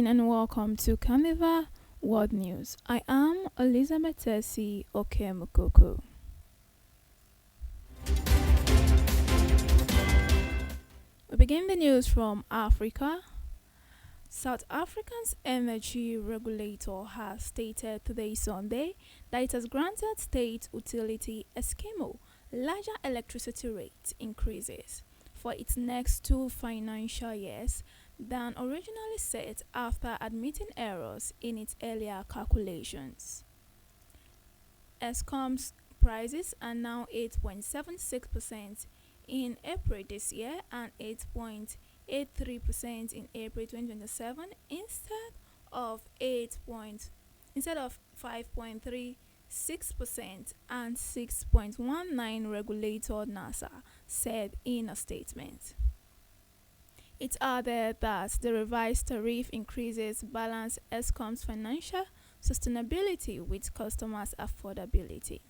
morning and welcome to Carnival World News. I am Elizabeth Tessie Okemukoko. We begin the news from Africa. South Africa's energy regulator has stated today Sunday that it has granted state utility Eskimo larger electricity rate increases for its next 2 financial years than originally set after admitting errors in its earlier calculations. Eskom's prices are now 8.76% in April this year and 8.83% in April 2027 instead of 5.36% and 6.19, regulator NASA said in a statement. It added that the revised tariff increases balance Eskom's financial sustainability with customers' affordability.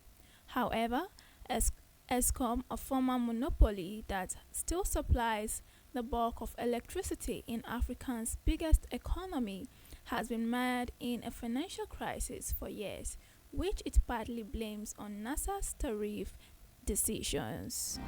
However, Eskom, a former monopoly that still supplies the bulk of electricity in Africa's biggest economy, has been mired in a financial crisis for years, which it partly blames on NASA's tariff decisions.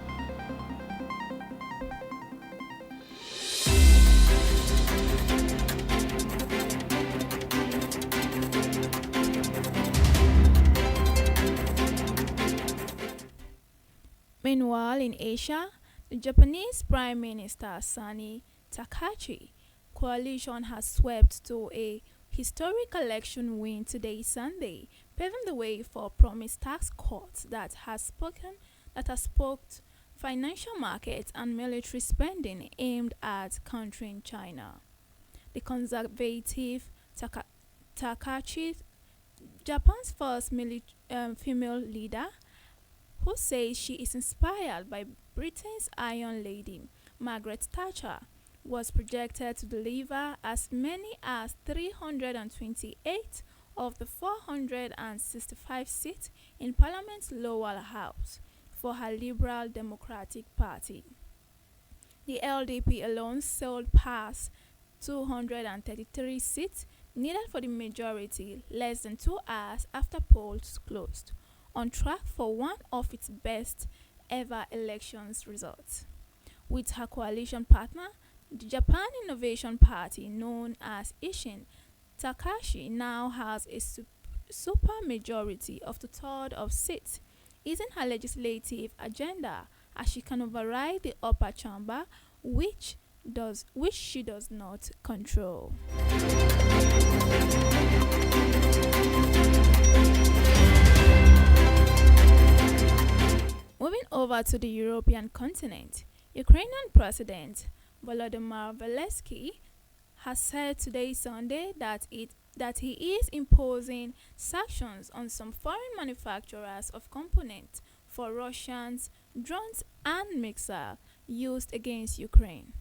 Meanwhile, in Asia, the Japanese Prime Minister Sani Takachi coalition has swept to a historic election win today Sunday, paving the way for promised tax cuts that has sparked financial markets and military spending aimed at countering China. The conservative Takachi, Japan's first female leader, who says she is inspired by Britain's Iron Lady, Margaret Thatcher, was projected to deliver as many as 328 of the 465 seats in Parliament's lower house for her Liberal Democratic Party. The LDP alone sailed past 233 seats needed for the majority less than 2 hours after polls closed, on track for one of its best ever elections results. With her coalition partner, the Japan Innovation Party, known as Ishin, Takashi now has a super majority of 2/3 of seats, easing her legislative agenda as she can override the upper chamber, which she does not control. Moving over to the European continent, Ukrainian President Volodymyr Zelensky has said today Sunday that he is imposing sanctions on some foreign manufacturers of components for Russia's drones and missiles used against Ukraine.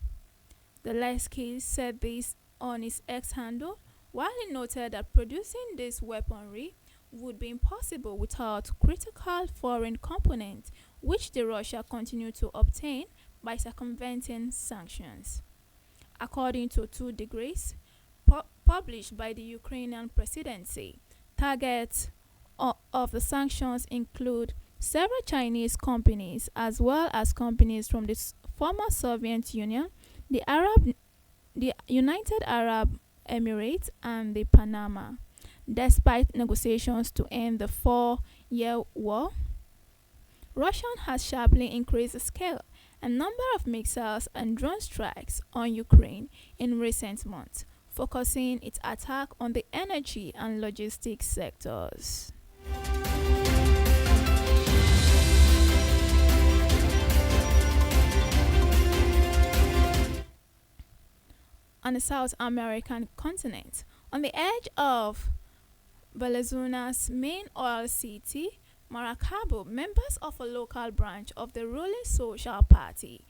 Zelensky said this on his X handle, while he noted that producing this weaponry would be impossible without critical foreign components, which the Russia continue to obtain by circumventing sanctions. According to 2 degrees published by the Ukrainian presidency, targets of the sanctions include several Chinese companies as well as companies from the former Soviet Union, the United Arab Emirates, and the Panama. Despite negotiations to end the 4-year war, Russia has sharply increased the scale and number of missiles and drone strikes on Ukraine in recent months, focusing its attack on the energy and logistics sectors. On the South American continent, on the edge of Venezuela's main oil city, Maracaibo, members of a local branch of the ruling Social Party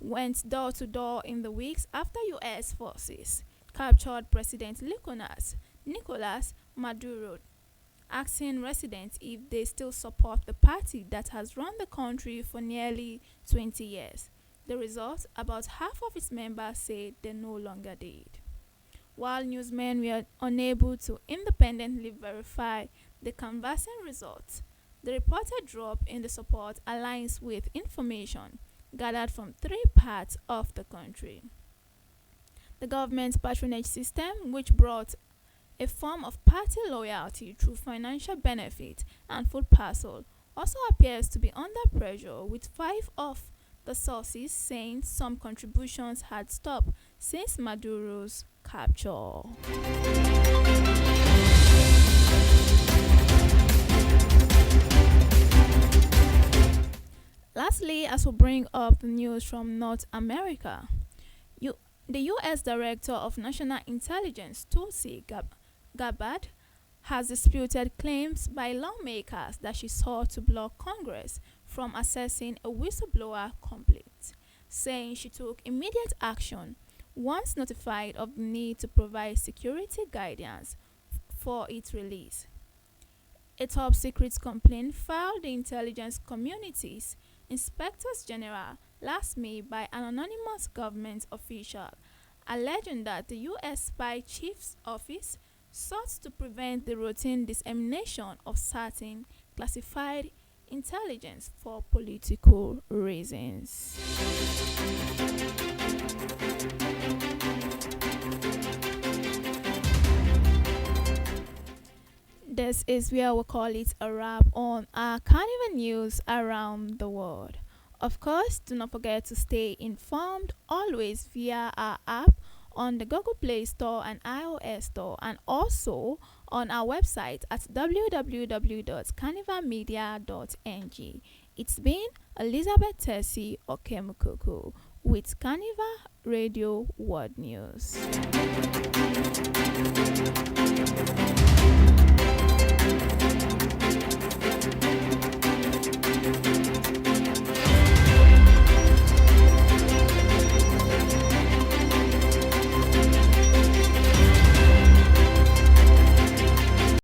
went door to door in the weeks after U.S. forces captured President Nicolas Maduro, asking residents if they still support the party that has run the country for nearly 20 years. The result, about half of its members said they no longer did. while newsmen were unable to independently verify the canvassing results. The reported drop in the support aligns with information gathered from three parts of the country. The government's patronage system, which brought a form of party loyalty through financial benefit and food parcel, also appears to be under pressure, with five of the sources saying some contributions had stopped since Maduro's capture. Lastly, as we bring up the news from North America, the U.S. Director of National Intelligence, Tulsi Gabbard, has disputed claims by lawmakers that she sought to block Congress from assessing a whistleblower complaint, saying she took immediate action once notified of the need to provide security guidance for its release. A top-secret complaint filed the intelligence community's inspectors general last May by an anonymous government official, alleging that the U.S. Spy Chief's Office sought to prevent the routine dissemination of certain classified intelligence for political reasons. This is where we call it a wrap on our Carnival news around the world. Of course, do not forget to stay informed always via our app on the Google Play Store and iOS Store, and also on our website at www.carnivalmedia.ng. It's been Elizabeth Tessie Okemukuku with Carnival Radio World News.